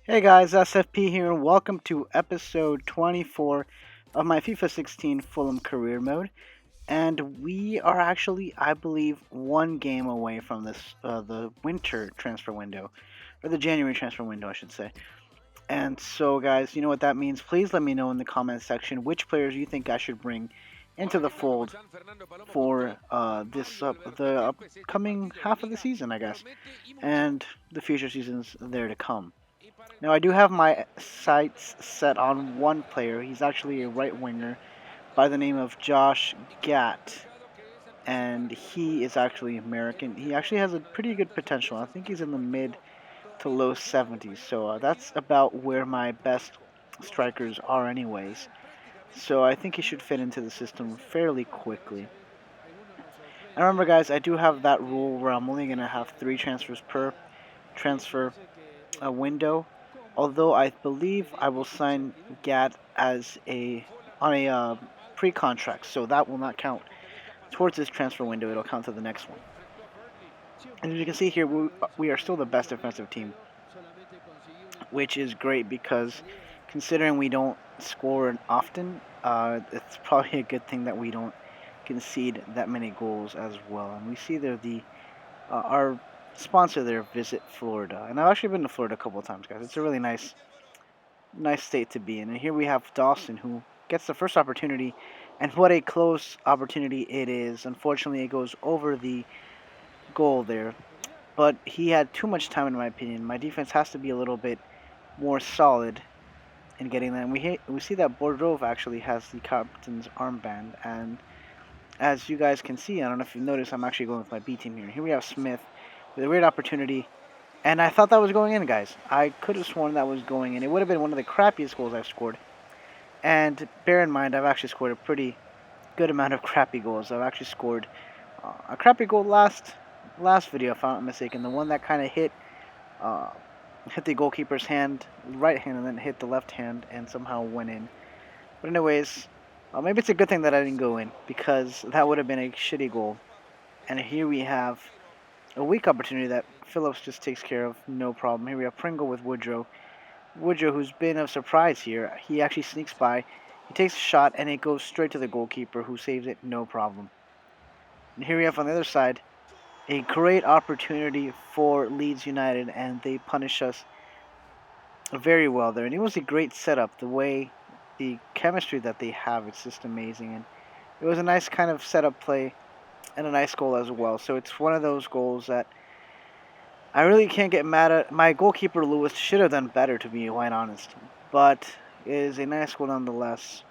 Hey guys, SFP here, and welcome to episode 24 of my FIFA 16 Fulham career mode. And we are actually, I believe, one game away from the winter transfer window, or the January transfer window, I should say. And so, guys, you know what that means. Please let me know in the comments section which players you think I should bring into the fold for the upcoming half of the season, I guess, and the future seasons there to come. Now, I do have my sights set on one player. He's actually a right winger by the name of Josh Gatt, and he is actually American. He actually has a pretty good potential. I think he's in the mid to low 70s, so that's about where my best strikers are, anyways. So I think he should fit into the system fairly quickly. And remember, guys, I do have that rule where I'm only going to have 3 transfers per transfer window. Although I believe I will sign Gat as a on a pre-contract, so that will not count towards this transfer window. It'll count to the next one. And as you can see here, we are still the best defensive team, which is great because considering we don't score often, it's probably a good thing that we don't concede that many goals as well. And we see there our sponsor there, Visit Florida, and I've actually been to Florida a couple of times, guys. It's a really nice state to be in. And here we have Dawson, who gets the first opportunity, and what a close opportunity it is. Unfortunately, it goes over the goal there, but he had too much time, in my opinion. My defense has to be a little bit more solid in getting that. And we see that Bordeaux actually has the captain's armband, and as you guys can see, I don't know if you noticed, I'm actually going with my B team here. Here we have Smith with a great opportunity. And I thought that was going in, guys. I could have sworn that was going in. It would have been one of the crappiest goals I've scored. And bear in mind, I've actually scored a pretty good amount of crappy goals. I've actually scored a crappy goal last video, if I'm not mistaken. The one that kind of uh, hit the goalkeeper's right hand, and then hit the left hand, and somehow went in. But anyways, maybe it's a good thing that I didn't go in, because that would have been a shitty goal. And here we have a weak opportunity that Phillips just takes care of, no problem. Here we have Pringle with Woodrow. Woodrow, who's been a surprise here, he actually sneaks by. He takes a shot, and it goes straight to the goalkeeper, who saves it, no problem. And here we have on the other side a great opportunity for Leeds United, and they punish us very well there. And it was a great setup. The chemistry that they have, it's just amazing. And it was a nice kind of setup play and a nice goal as well. So it's one of those goals that I really can't get mad at. My goalkeeper, Lewis, should have done better, to be quite honest. But it is a nice goal nonetheless.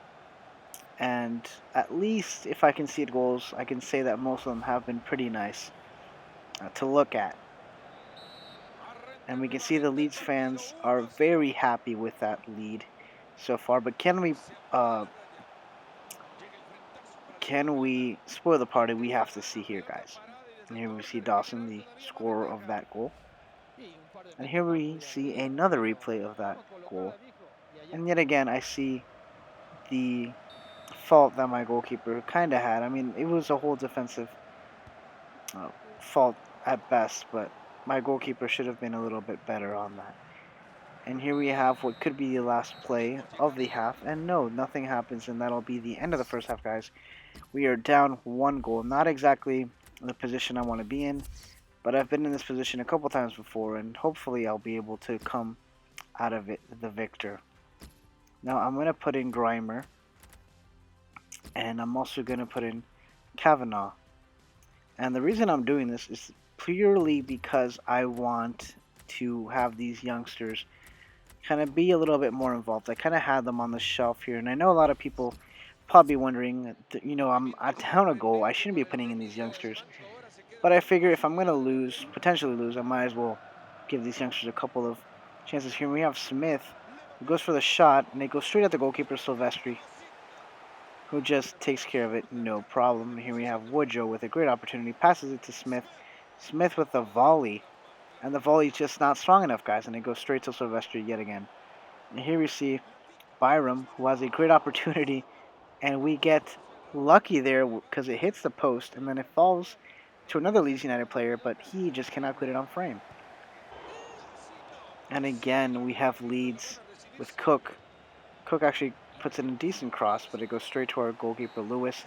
And at least if I concede goals, I can say that most of them have been pretty nice to look at. And we can see the Leeds fans are very happy with that lead so far. But uh, can we spoil the party? We have to see here, guys. And here we see Dawson, the scorer of that goal. And here we see another replay of that goal. And yet again, I see the fault that my goalkeeper kind of had. I mean, it was a whole defensive fault at best, but my goalkeeper should have been a little bit better on that. And here we have what could be the last play of the half. And no, nothing happens, and that'll be the end of the first half, guys. We are down 1 goal. Not exactly the position I want to be in, but I've been in this position a couple times before, and hopefully I'll be able to come out of it the victor. Now I'm going to put in Grimer, and I'm also going to put in Kavanaugh. And the reason I'm doing this is purely because I want to have these youngsters kind of be a little bit more involved. I kind of had them on the shelf here, and I know a lot of people probably wondering, I'm down a goal. I shouldn't be putting in these youngsters. But I figure if I'm going to potentially lose, I might as well give these youngsters a couple of chances. Here we have Smith, who goes for the shot, and it goes straight at the goalkeeper, Silvestri, who just takes care of it, no problem. Here we have Woodrow with a great opportunity, passes it to Smith. Smith with the volley, and the volley's just not strong enough, guys, and it goes straight to Silvestri yet again. And here we see Byram, who has a great opportunity, and we get lucky there because it hits the post, and then it falls to another Leeds United player, but he just cannot put it on frame. And again, we have leads with Cook. Cook actually puts in a decent cross, but it goes straight to our goalkeeper, Lewis.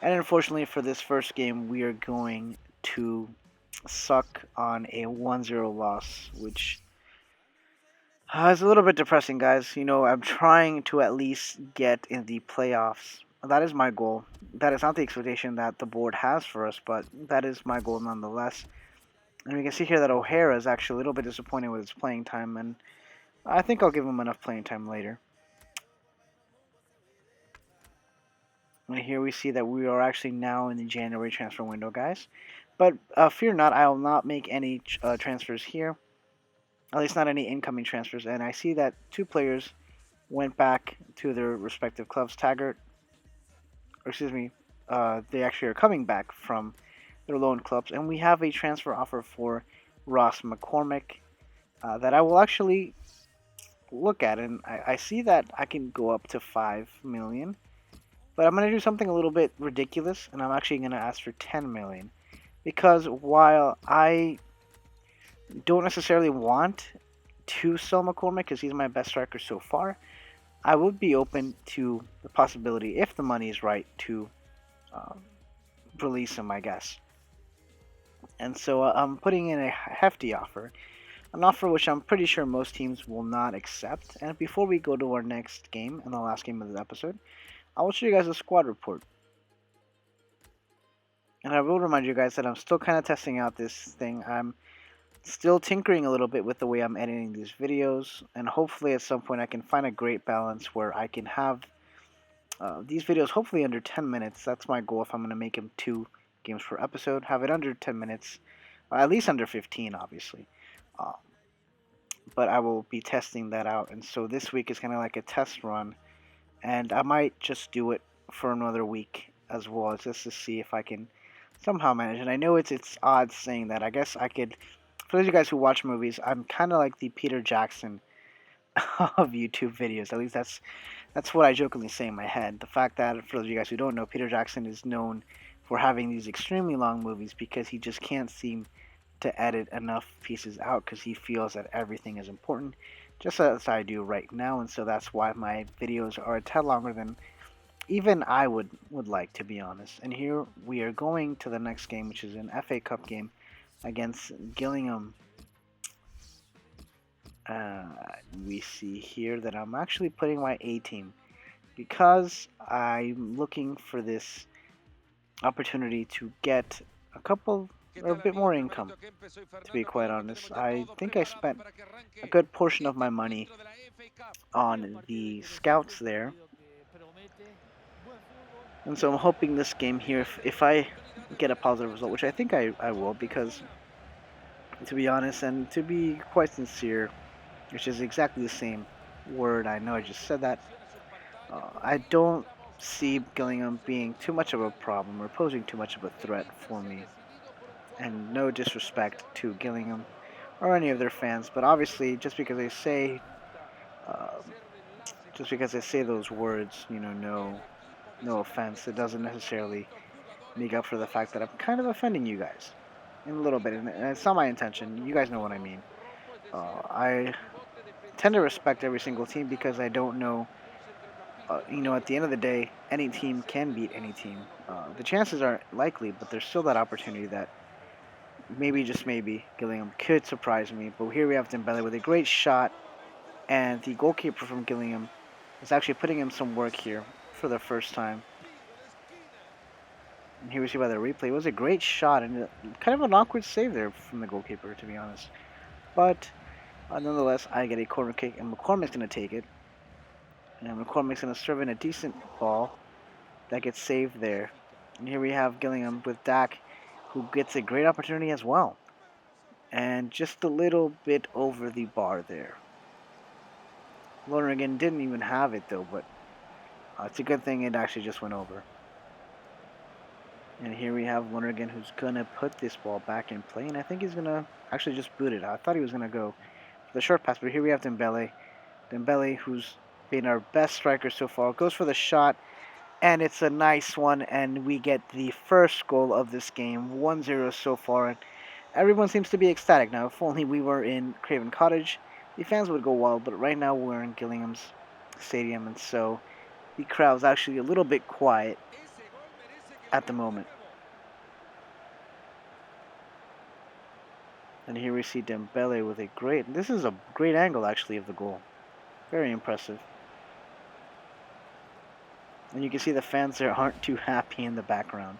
And unfortunately for this first game, we are going to suck on a 1-0 loss, which is a little bit depressing, guys. I'm trying to at least get in the playoffs. That is my goal. That is not the expectation that the board has for us, but that is my goal nonetheless. And we can see here that O'Hara is actually a little bit disappointed with his playing time, and I think I'll give him enough playing time later. And here we see that we are actually now in the January transfer window, guys. But fear not, I will not make any transfers here. At least not any incoming transfers. And I see that two players went back to their respective clubs. Taggart, or excuse me, they actually are coming back from their loan clubs. And we have a transfer offer for Ross McCormick that I will actually look at. And I see that I can go up to 5 million. But I'm going to do something a little bit ridiculous, and I'm actually going to ask for 10 million. Because while I don't necessarily want to sell McCormick because he's my best striker so far, I would be open to the possibility, if the money is right, to um, release him, I guess. And so I'm putting in a hefty offer, an offer which I'm pretty sure most teams will not accept. And before we go to our next game, and the last game of the episode, I will show you guys a squad report. And I will remind you guys that I'm still kind of testing out this thing. I'm still tinkering a little bit with the way I'm editing these videos, and hopefully at some point I can find a great balance where I can have these videos hopefully under 10 minutes. That's my goal if I'm going to make them 2 games per episode. Have it under 10 minutes, at least under 15, obviously. Uh, but I will be testing that out, and so this week is kind of like a test run, and I might just do it for another week as well, just to see if I can somehow manage. And I know it's odd saying that. I guess I could. For those of you guys who watch movies, I'm kind of like the Peter Jackson of YouTube videos. At least that's what I jokingly say in my head. The fact that, for those of you guys who don't know, Peter Jackson is known for having these extremely long movies because he just can't seem to edit enough pieces out because he feels that everything is important, just as I do right now. And so that's why my videos are a tad longer than even I would like, to be honest. And here we are going to the next game, which is an FA Cup game against Gillingham. Uh, we see here that I'm actually putting my A team because I'm looking for this opportunity to get a couple or a bit more income. To be quite honest, I think I spent a good portion of my money on the scouts there, and so I'm hoping this game here, if I get a positive result, which I think I will, because to be honest and to be quite sincere, which is exactly the same word, I know I just said that, I don't see Gillingham being too much of a problem or posing too much of a threat for me. And no disrespect to Gillingham or any of their fans, but obviously uh, just because they say those words, no offense, it doesn't necessarily make up for the fact that I'm kind of offending you guys in a little bit, and it's not my intention. You guys know what I mean. I tend to respect every single team because I don't know. At the end of the day, any team can beat any team. The chances aren't likely, but there's still that opportunity that maybe, just maybe, Gillingham could surprise me. But here we have Dembele with a great shot, and the goalkeeper from Gillingham is actually putting in some work here for the first time. And here we see by the replay, it was a great shot and kind of an awkward save there from the goalkeeper, to be honest. But nonetheless, I get a corner kick, and McCormick's going to take it. And McCormick's going to serve in a decent ball that gets saved there. And here we have Gillingham with Dak, who gets a great opportunity as well. And just a little bit over the bar there. Lonergan didn't even have it though, but it's a good thing it actually just went over. And here we have Lonergan, who's going to put this ball back in play, and I think he's going to actually just boot it. I thought he was going to go for the short pass, but here we have Dembele. Dembele, who's been our best striker so far, goes for the shot, and it's a nice one, and we get the first goal of this game, 1-0 so far, and everyone seems to be ecstatic now. If only we were in Craven Cottage, the fans would go wild, but right now we're in Gillingham's stadium, and so the crowd's actually a little bit quiet at the moment. And here we see Dembele with a great, this is a great angle actually of the goal. Very impressive. And you can see the fans there aren't too happy in the background.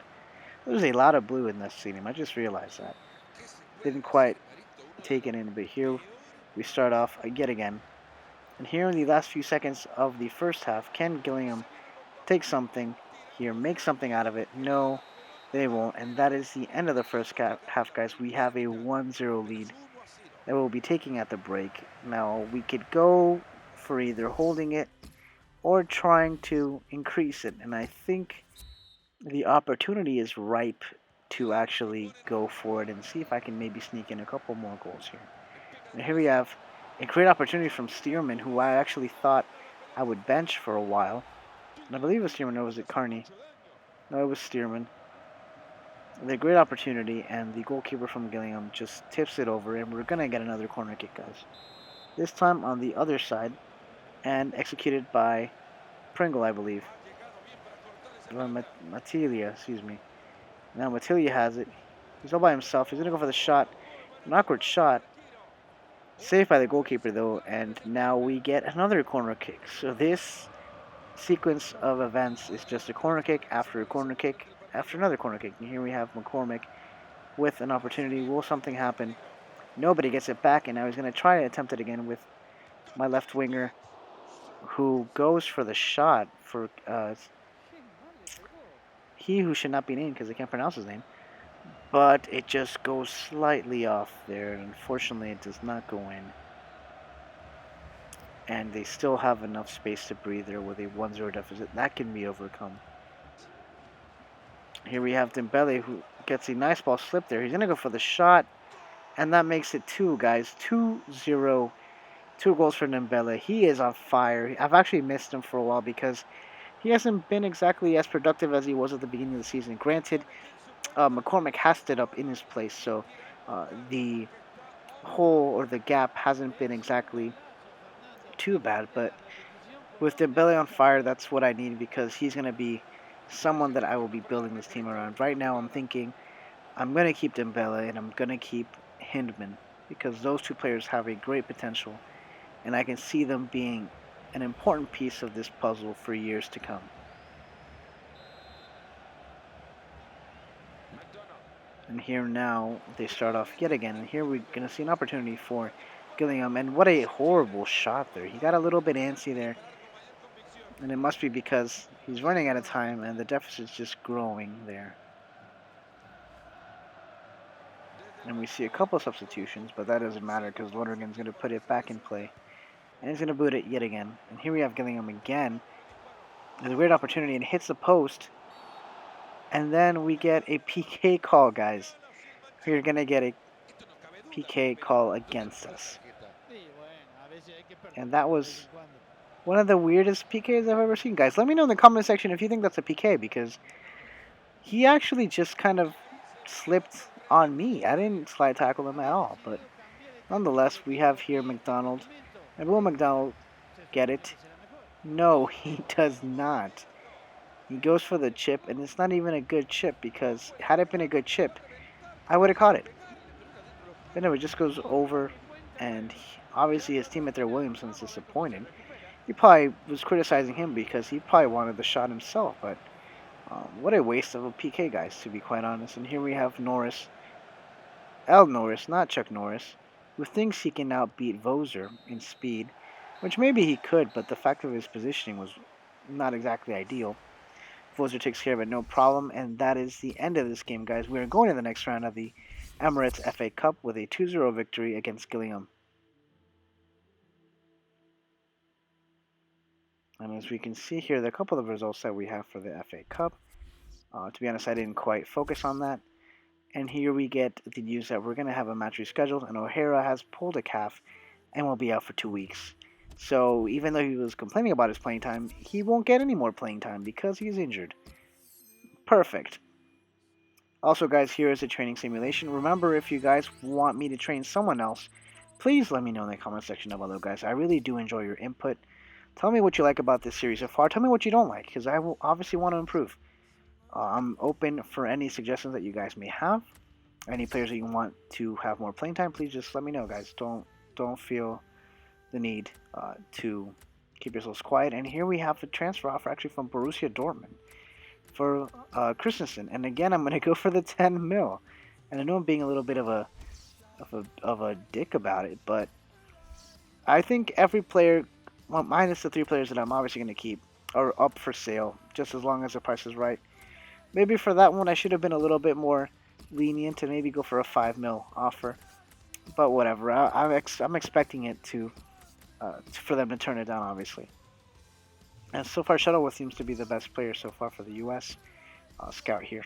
There's a lot of blue in this stadium, I just realized that. Didn't quite take it in, but here we start off yet again. And here in the last few seconds of the first half, can Gillingham take something here, make something out of it? No, they won't. And that is the end of the first half, guys. We have a 1-0 lead that we'll be taking at the break. Now, we could go for either holding it or trying to increase it. And I think the opportunity is ripe to actually go for it and see if I can maybe sneak in a couple more goals here. And here we have a great opportunity from Stearman, who I actually thought I would bench for a while. And I believe it was Stearman, or was it Carney? No, it was Stearman. The great opportunity, and the goalkeeper from Gillingham just tips it over, and we're going to get another corner kick, guys. This time on the other side, and executed by Pringle, I believe. Or Matilia, excuse me. Now Matilia has it. He's all by himself. He's going to go for the shot. An awkward shot. Saved by the goalkeeper, though, and now we get another corner kick. So this sequence of events is just a corner kick after a corner kick after another corner kick. And here we have McCormick with an opportunity. Will something happen? Nobody gets it back, and now he's going to try to attempt it again with my left winger, who goes for the shot for he who should not be named because I can't pronounce his name. But it just goes slightly off there. Unfortunately, it does not go in. And they still have enough space to breathe there with a 1-0 deficit. That can be overcome. Here we have Dembele, who gets a nice ball slip there. He's going to go for the shot, and that makes it 2, guys. 2-0. 2 goals for Dembele. He is on fire. I've actually missed him for a while because he hasn't been exactly as productive as he was at the beginning of the season. Granted, McCormick has stood up in his place, so the hole or the gap hasn't been exactly too bad, but with Dembele on fire, that's what I need because he's going to be someone that I will be building this team around. Right now, I'm thinking I'm going to keep Dembele and I'm going to keep E.Hyndman because those two players have a great potential, and I can see them being an important piece of this puzzle for years to come. And here now, they start off yet again, and here we're going to see an opportunity for Gillingham, and what a horrible shot there. He got a little bit antsy there. And it must be because he's running out of time and the deficit's just growing there. And we see a couple of substitutions, but that doesn't matter because Lonergan's going to put it back in play. And he's going to boot it yet again. And here we have Gillingham again. There's a weird opportunity and hits the post. And then we get a PK call, guys. We're going to get a PK call against us. And that was one of the weirdest PKs I've ever seen, guys. Let me know in the comment section if you think that's a PK, because he actually just kind of slipped on me. I didn't slide tackle him at all, but nonetheless, we have here McDonald. And will McDonald get it? No, he does not. He goes for the chip, and it's not even a good chip, because had it been a good chip, I would have caught it. But no, it just goes over, and obviously his teammate there, Williamson's disappointed. He probably was criticizing him because he probably wanted the shot himself, but what a waste of a PK, guys, to be quite honest. And here we have Norris, Norris, not Chuck Norris, who thinks he can outbeat Voser in speed, which maybe he could, but the fact of his positioning was not exactly ideal. Voser takes care of it, no problem, and that is the end of this game, guys. We are going to the next round of the Emirates FA Cup with a 2-0 victory against Gillingham. And as we can see here, there are a couple of results that we have for the FA Cup. To be honest, I didn't quite focus on that. And here we get the news that we're going to have a match rescheduled, and O'Hara has pulled a calf and will be out for 2 weeks. So even though he was complaining about his playing time, he won't get any more playing time because he's injured. Perfect. Also, guys, here is a training simulation. Remember, if you guys want me to train someone else, Please let me know in the comment section down below, guys. I really do enjoy your input. Tell me what you like about this series so far. Tell me what you don't like, because I will obviously want to improve. I'm open for any suggestions that you guys may have. Any players that you want to have more playing time, please just let me know, guys. Don't feel the need to keep yourselves quiet. And here we have a transfer offer actually from Borussia Dortmund for Christensen. And again, I'm gonna go for the 10 mil. And I know I'm being a little bit of a dick about it, but I think every player, well, minus the three players that I'm obviously gonna keep, are up for sale just as long as the price is right. Maybe for that one, I should have been a little bit more lenient and maybe go for a 5 mil offer. But whatever, I'm expecting it for them to turn it down, obviously. And so far, Shuttleworth seems to be the best player so far for the U.S. Scout here.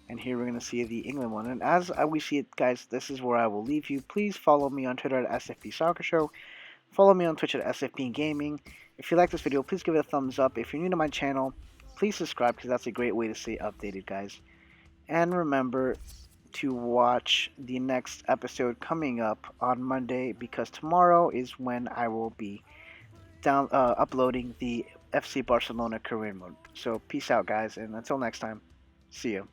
And here we're going to see the England one. And as we see it, guys, this is where I will leave you. Please follow me on Twitter at SFB Soccer Show. Follow me on Twitch at SFB Gaming. If you like this video, please give it a thumbs up. If you're new to my channel, please subscribe because that's a great way to stay updated, guys. And remember to watch the next episode coming up on Monday because tomorrow is when I will be uploading the FC Barcelona career mode. So peace out, guys, and until next time, see you.